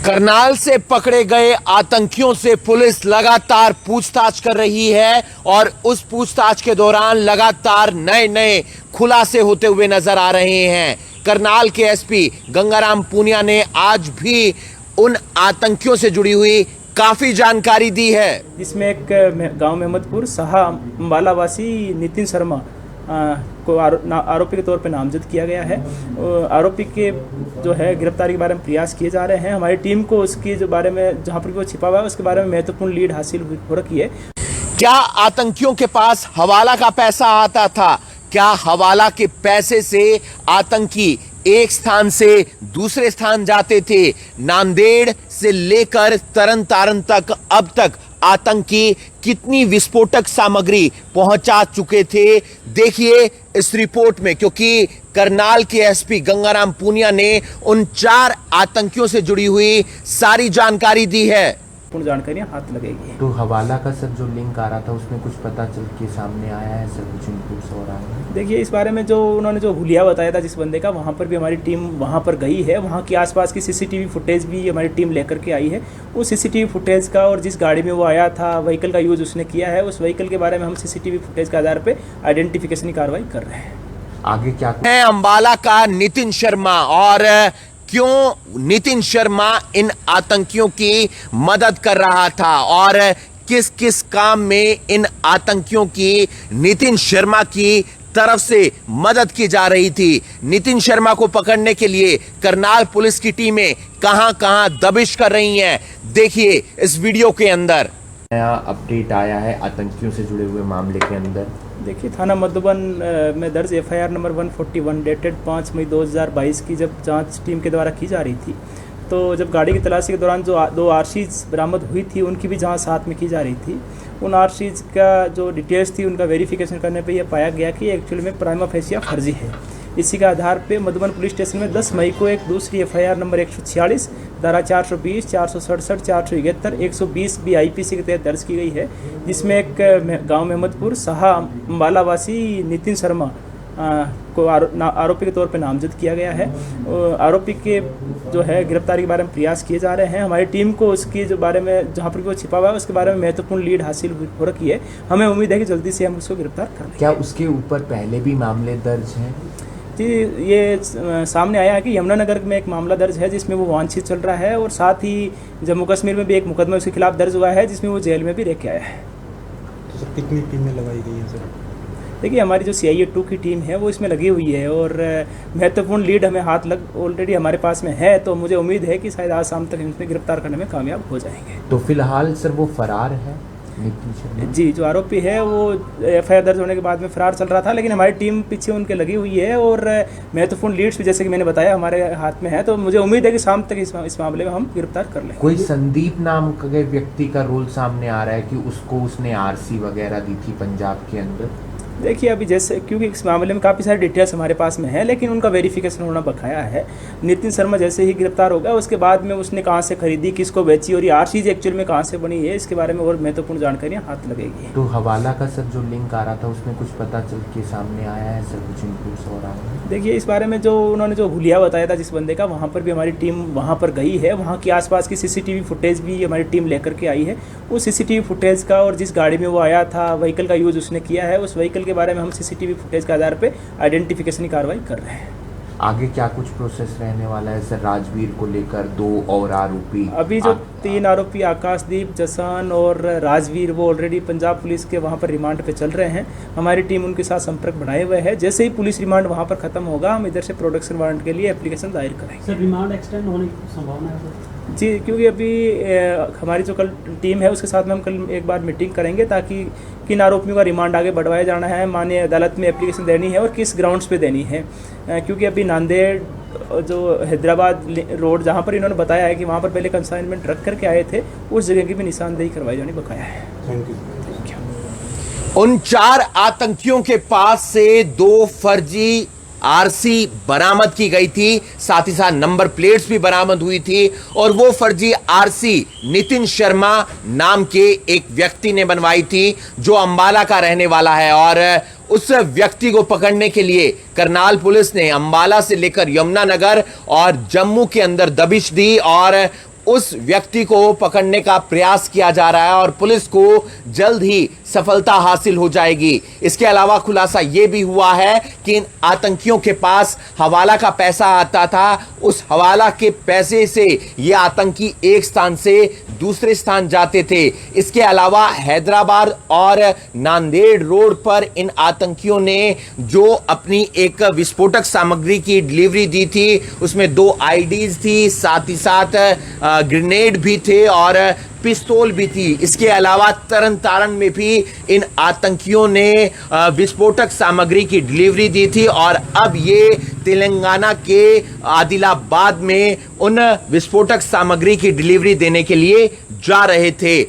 करनाल से पकड़े गए आतंकियों से पुलिस लगातार पूछताछ कर रही है और उस पूछताछ के दौरान लगातार नए नए खुलासे होते हुए नजर आ रहे हैं। करनाल के एसपी गंगाराम पूनिया ने आज भी उन आतंकियों से जुड़ी हुई काफी जानकारी दी है। इसमें एक गांव मेहमदपुर साहा अम्बालावासी नितिन शर्मा को आरोपी के तौर पे नामजद किया गया है। आरोपी के जो है गिरफ्तारी के बारे में प्रयास किए जा रहे हैं। हमारी टीम को उसके जो बारे में जहां पर वो छिपा हुआ है उसके बारे में महत्वपूर्ण लीड हासिल हो रखी है। क्या आतंकियों के पास हवाला का पैसा आता था? क्या हवाला के पैसे से आतंकी एक स्थान से दूसरे स्थान जाते थे? नांदेड़ से लेकर तरन तारन तक अब तक आतंकी कितनी विस्फोटक सामग्री पहुंचा चुके थे, देखिए इस रिपोर्ट में, क्योंकि करनाल के एसपी गंगाराम पूनिया ने उन 4 आतंकियों से जुड़ी हुई सारी जानकारी दी है। पूर्ण जानकारियां हाथ लगेगी। तो हवाला का सर जो लिंक आ रहा था उसमें कुछ पता चल के सामने आया है सर, कुछ इनपुट्स हो रहा है? देखिए, इस बारे में जो उन्होंने जो हुलिया बताया था जिस बंदे का, वहाँ पर भी हमारी टीम वहाँ पर गई है। वहाँ की आसपास की सीसीटीवी फुटेज भी हमारी टीम लेकर के आई है। उस सीसीटीवी फुटेज का और जिस गाड़ी में वो आया था, व्हीकल का यूज़ उसने किया है, उस व्हीकल के बारे में हम सीसीटीवी फुटेज के आधार पर आइडेंटिफिकेशन की कार्रवाई कर रहे हैं। आगे क्या है अंबाला का नितिन शर्मा, और क्यों नितिन शर्मा इन आतंकियों की मदद कर रहा था और किस किस काम में इन आतंकियों की नितिन शर्मा की तरफ से मदद की जा रही थी? नितिन शर्मा को पकड़ने के लिए करनाल पुलिस की टीमें कहां-कहां दबिश कर रही हैं, देखिए इस वीडियो के अंदर। नया अपडेट आया है आतंकियों से जुड़े हुए मामले के अंदर? देखिए, थाना मधुबन में दर्ज एफआईआर नंबर 141 डेटेड 5 मई 2022 की जब जांच टीम के द्वारा की जा रही थी, तो जब गाड़ी की तलाशी के दौरान जो 2 आरसीज बरामद हुई थी उनकी भी जांच साथ में की जा रही थी। उन आरसीज का जो डिटेल्स थी उनका वेरिफिकेशन करने पे यह पाया गया कि एक्चुअल में प्राइमा फेसिया फर्जी है। इसी के आधार पे मधुबन पुलिस स्टेशन में 10 मई को एक दूसरी एफआईआर नंबर 146 धारा 420 467 471 120 BIPC के तहत दर्ज की गई है, जिसमें एक गांव मेहमदपुर साहा अम्बालावासी नितिन शर्मा को आरोपी के तौर पे नामजद किया गया है। आरोपी के जो है गिरफ्तारी के बारे में प्रयास किए जा रहे हैं। हमारी टीम को उसके जो बारे में जहां पर वो छिपा हुआ है उसके बारे में महत्वपूर्ण लीड हासिल हो रखी है। हमें उम्मीद है कि जल्दी से हम उसको गिरफ्तार कर लेंगे। क्या उसके ऊपर पहले भी मामले दर्ज हैं? जी, ये सामने आया है कि यमुनानगर में एक मामला दर्ज है जिसमें वो वांछित चल रहा है, और साथ ही जम्मू कश्मीर में भी एक मुकदमा उसके खिलाफ दर्ज हुआ है जिसमें वो जेल में भी रह के आया है। तो सर कितनी टीमें लगाई गई हैं सर? देखिए, हमारी जो CIA 2 की टीम है वो इसमें लगी हुई है और महत्वपूर्ण लीड हमें हाथ लग ऑलरेडी हमारे पास में है, तो मुझे उम्मीद है कि शायद आज शाम तक हम इसमें गिरफ्तार करने में कामयाब हो जाएंगे। तो फिलहाल सर वो फरार है नितिन शर्मा? जी, जो आरोपी है वो एफआईआर दर्ज होने के बाद में फरार चल रहा था, लेकिन हमारी टीम पीछे उनके लगी हुई है और महत्वपूर्ण लीड्स भी जैसे कि मैंने बताया हमारे हाथ में है, तो मुझे उम्मीद है कि शाम तक इस मामले में हम गिरफ्तार कर लेंगे। कोई संदीप नाम के व्यक्ति का रोल सामने आ रहा है कि उसने आरसी वगैरह दी थी पंजाब के अंदर? देखिए, अभी जैसे क्योंकि इस मामले में काफ़ी सारी डिटेल्स हमारे पास में है, लेकिन उनका वेरिफिकेशन होना बकाया है। नितिन शर्मा जैसे ही गिरफ्तार होगा उसके बाद में उसने कहां से खरीदी, किसको बेची और ये आरसीज एक्चुअल में कहां से बनी है, इसके बारे में और महत्वपूर्ण जानकारियां हाथ लगेगी। तो हवाला का सर जो लिंक आ रहा था उसमें कुछ पता चल के सामने आया है सर, कुछ इनपुट्स हो रहा है? देखिए, इस बारे में जो उन्होंने जो हुलिया बताया था जिस बंदे का, वहाँ पर भी हमारी टीम वहाँ पर गई है। वहाँ की आसपास की सीसीटीवी फुटेज भी हमारी टीम लेकर के आई है। उस सीसीटीवी फुटेज का और जिस गाड़ी में वो आया था, व्हीकल का यूज़ उसने किया है, उस व्हीकल के बारे में हम सीसीटीवी फुटेज के आधार पे आइडेंटिफिकेशन की कार्रवाई कर रहे हैं। आगे क्या कुछ प्रोसेस रहने वाला है सर? राजवीर को लेकर 2 और आरोपी, अभी जो 3 आरोपी आकाशदीप, जसान और राजवीर, वो ऑलरेडी पंजाब पुलिस के वहाँ पर रिमांड पे चल रहे हैं। हमारी टीम उनके साथ संपर्क बढ़ाए हुए है। जैसे ही पुलिस रिमांड वहाँ पर खत्म होगा हम इधर से प्रोडक्शन वारंट के लिए एप्लीकेशन दायर करेंगे। सर, रिमांड एक्सटेंड होने की संभावना है सर? जी, क्योंकि अभी हमारी जो कल टीम है उसके साथ में हम कल एक बार मीटिंग करेंगे ताकि किन आरोपियों का रिमांड आगे बढ़वाया जाना है, माननीय अदालत में एप्लीकेशन देनी है और किस ग्राउंड्स पे देनी है, क्योंकि अभी नांदेड़ जो हैदराबाद रोड जहाँ पर इन्होंने बताया है कि वहाँ पर पहले कंसाइनमेंट रख करके आए थे, उस जगह की भी निशानदेही करवाई जानी बकाया है। Thank you. उन 4 आतंकियों के पास से 2 फर्जी आरसी बरामद की गई थी, साथ ही साथ नंबर प्लेट्स भी बरामद हुई थी, और वो फर्जी आरसी नितिन शर्मा नाम के एक व्यक्ति ने बनवाई थी जो अंबाला का रहने वाला है। और उस व्यक्ति को पकड़ने के लिए करनाल पुलिस ने अंबाला से लेकर यमुनानगर और जम्मू के अंदर दबिश दी और उस व्यक्ति को पकड़ने का प्रयास किया जा रहा है और पुलिस को जल्द ही सफलता हासिल हो जाएगी। इसके अलावा खुलासा यह भी हुआ है कि इन आतंकियों के पास हवाला का पैसा आता था। उस हवाला के पैसे से ये आतंकी एक स्थान से दूसरे स्थान जाते थे। इसके अलावा हैदराबाद और नांदेड़ रोड पर इन आतंकियों ने जो अपनी एक विस्फोटक सामग्री की डिलीवरी दी थी, उसमें 2 आईडीज थी, साथ ही साथ ग्रेनेड भी थे और पिस्तौल भी थी। इसके अलावा तरन तारण में भी इन आतंकियों ने विस्फोटक सामग्री की डिलीवरी दी थी और अब ये तेलंगाना के आदिलाबाद में उन विस्फोटक सामग्री की डिलीवरी देने के लिए जा रहे थे।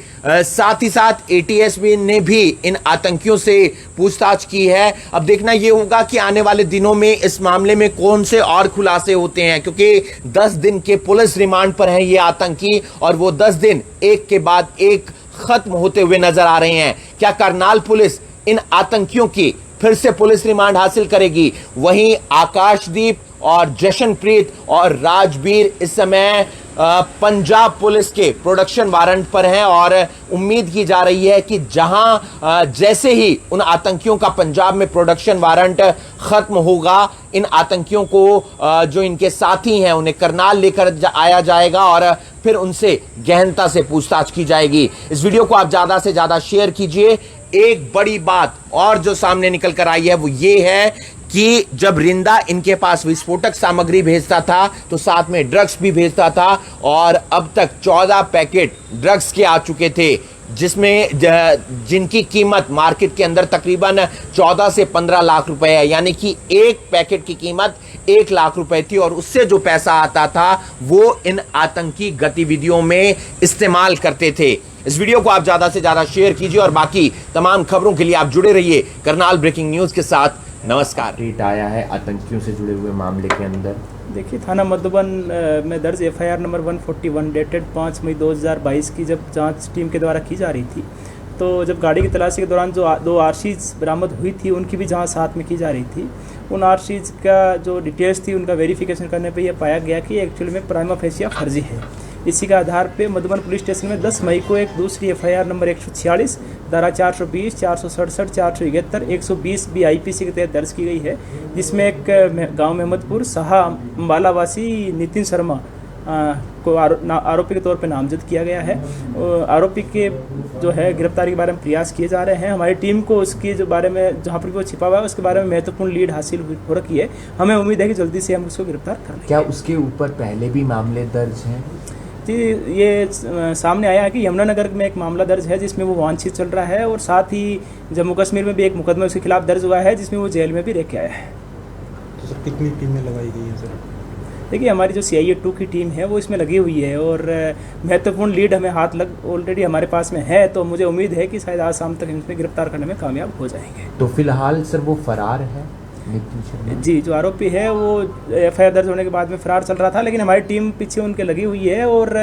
साथ ही साथ एटीएसबी ने भी इन आतंकियों से पूछताछ की है। अब देखना यह होगा कि आने वाले दिनों में इस मामले में कौन से और खुलासे होते हैं, क्योंकि 10 दिन के पुलिस रिमांड पर हैं ये आतंकी और वो 10 दिन एक के बाद एक खत्म होते हुए नजर आ रहे हैं। क्या करनाल पुलिस इन आतंकियों की फिर से पुलिस रिमांड हासिल करेगी? वहीं आकाशदीप और जशनप्रीत और राजवीर इस समय पंजाब पुलिस के प्रोडक्शन वारंट पर हैं और उम्मीद की जा रही है कि जहां जैसे ही उन आतंकियों का पंजाब में प्रोडक्शन वारंट खत्म होगा, इन आतंकियों को जो इनके साथी हैं उन्हें करनाल लेकर आया जाएगा और फिर उनसे गहनता से पूछताछ की जाएगी। इस वीडियो को आप ज्यादा से ज्यादा शेयर कीजिए। एक बड़ी बात और जो सामने निकल कर आई है वो ये है कि जब रिंदा इनके पास विस्फोटक सामग्री भेजता था तो साथ में ड्रग्स भी भेजता था और अब तक 14 पैकेट ड्रग्स के आ चुके थे, जिसमें जिनकी कीमत मार्केट के अंदर तकरीबन 14 से 15 लाख रुपए है। यानी कि एक पैकेट की कीमत 1 लाख रुपए थी और उससे जो पैसा आता था वो इन आतंकी गतिविधियों में इस्तेमाल करते थे। इस वीडियो को आप ज्यादा से ज्यादा शेयर कीजिए और बाकी तमाम खबरों के लिए आप जुड़े रहिए करनाल ब्रेकिंग न्यूज के साथ। नमस्कार। रेट आया है आतंकियों से जुड़े हुए मामले के अंदर। देखिए, थाना मधुबन में दर्ज एफआईआर नंबर 141 डेटेड 5 मई 2022 की जब जांच टीम के द्वारा की जा रही थी, तो जब गाड़ी की तलाशी के दौरान जो 2 आरसीज बरामद हुई थी उनकी भी जांच साथ में की जा रही थी। उन आरसीज का जो डिटेल्स थी उनका वेरिफिकेशन करने पे यह पाया गया कि एक्चुअल में प्राइमा फेसिया फर्जी है। इसी के आधार पे मधुबन पुलिस स्टेशन में 10 मई को एक दूसरी एफआईआर नंबर 146 धारा 420, 467, 471, 120 BIPC के तहत दर्ज की गई है, जिसमें एक गांव महमदपुर साहा अम्बाला वासी नितिन शर्मा को आरोपी के तौर पे नामजद किया गया है। आरोपी के जो है गिरफ्तारी के बारे में प्रयास किए जा रहे हैं। हमारी टीम को उसके जो बारे में जहाँ पर वो छिपा हुआ है उसके बारे में महत्वपूर्ण लीड हासिल हो रखी है। हमें उम्मीद है कि जल्दी से हम उसको गिरफ्तार कर लेंगे। क्या उसके ऊपर पहले भी मामले दर्ज हैं? जी, ये सामने आया है कि यमुनानगर में एक मामला दर्ज है जिसमें वो वांछित चल रहा है और साथ ही जम्मू कश्मीर में भी एक मुकदमा उसके खिलाफ दर्ज हुआ है जिसमें वो जेल में भी रह के आया है। तो सर कितनी टीमें लगाई गई हैं सर? देखिए, हमारी जो CIA 2 की टीम है वो इसमें लगी हुई है और महत्वपूर्ण लीड हमें हाथ लग ऑलरेडी हमारे पास में है, तो मुझे उम्मीद है कि शायद आज शाम तक इसमें गिरफ्तार करने में कामयाब हो जाएंगे। तो फिलहाल सर वो फरार है नितिन शर्मा? जी, जो आरोपी है वो एफआईआर दर्ज होने के बाद में फरार चल रहा था, लेकिन हमारी टीम पीछे उनके लगी हुई है और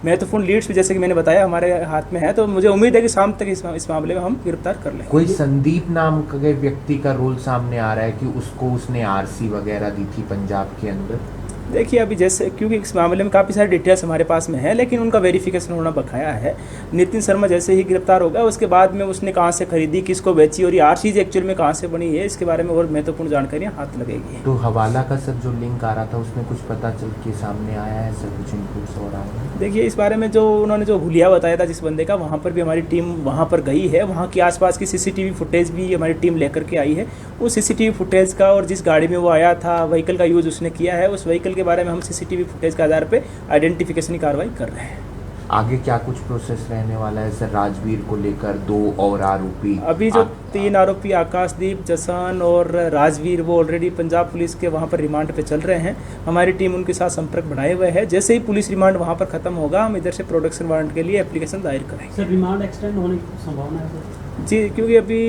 महत्वपूर्ण लीड्स भी जैसे कि मैंने बताया हमारे हाथ में है, तो मुझे उम्मीद है कि शाम तक इस मामले में हम गिरफ्तार कर लें। कोई संदीप नाम के व्यक्ति का रोल सामने आ रहा है कि उसको उसने आरसी वगैरह दी थी पंजाब के अंदर। देखिए, अभी जैसे क्योंकि इस मामले में काफ़ी सारी डिटेल्स हमारे पास में है, लेकिन उनका वेरिफिकेशन होना बकाया है। नितिन शर्मा जैसे ही गिरफ्तार होगा उसके बाद में उसने कहाँ से खरीदी, किसको बेची और ये आरसीज एक्चुअल में कहाँ से बनी है, इसके बारे में और महत्वपूर्ण जानकारियाँ हाथ लगेगी। तो हवाला का सर जो लिंक आ रहा था उसमें कुछ पता चल के सामने आया है सर? कुछ इनपुट्स हो रहा है? देखिए, इस बारे में जो उन्होंने जो हुलिया बताया था जिस बंदे का, वहाँ पर भी हमारी टीम वहाँ पर गई है। वहाँ की आसपास की CCTV फुटेज भी हमारी टीम लेकर के आई है। उस CCTV फुटेज का और जिस गाड़ी में वो आया था, व्हीकल का यूज़ उसने किया है, उस व्हीकल के बारे में हम CCTV फुटेज के आधार पे आइडेंटिफिकेशन की कार्रवाई कर रहे हैं। आगे क्या कुछ प्रोसेस रहने वाला है सर? राजवीर को लेकर 2 और आरोपी, अभी जो 3 आरोपी आकाशदीप, जसन और राजवीर, वो ऑलरेडी पंजाब पुलिस के वहाँ पर रिमांड पे चल रहे हैं। हमारी टीम उनके साथ संपर्क बढ़ाए हुए है। जैसे ही पुलिस रिमांड वहाँ पर खत्म होगा हम इधर से प्रोडक्शन वारंट के लिए एप्लीकेशन दायर करेंगे। सर, रिमांड एक्सटेंड होने की संभावना है सर? जी, क्योंकि अभी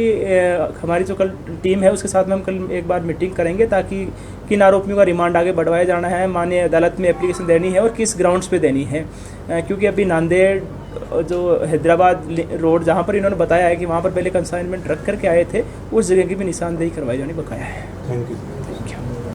हमारी जो कल टीम है उसके साथ में हम कल एक बार मीटिंग करेंगे ताकि किन आरोपियों का रिमांड आगे बढ़वाया जाना है, माननीय अदालत में एप्लीकेशन देनी है और किस ग्राउंड्स पे देनी है। क्योंकि अभी नांदेड़ जो हैदराबाद रोड जहाँ पर इन्होंने बताया है कि वहाँ पर पहले कंसाइनमेंट रख करके आए थे, उस जगह की भी निशानदेही करवाई जानी बकाया है। Thank you.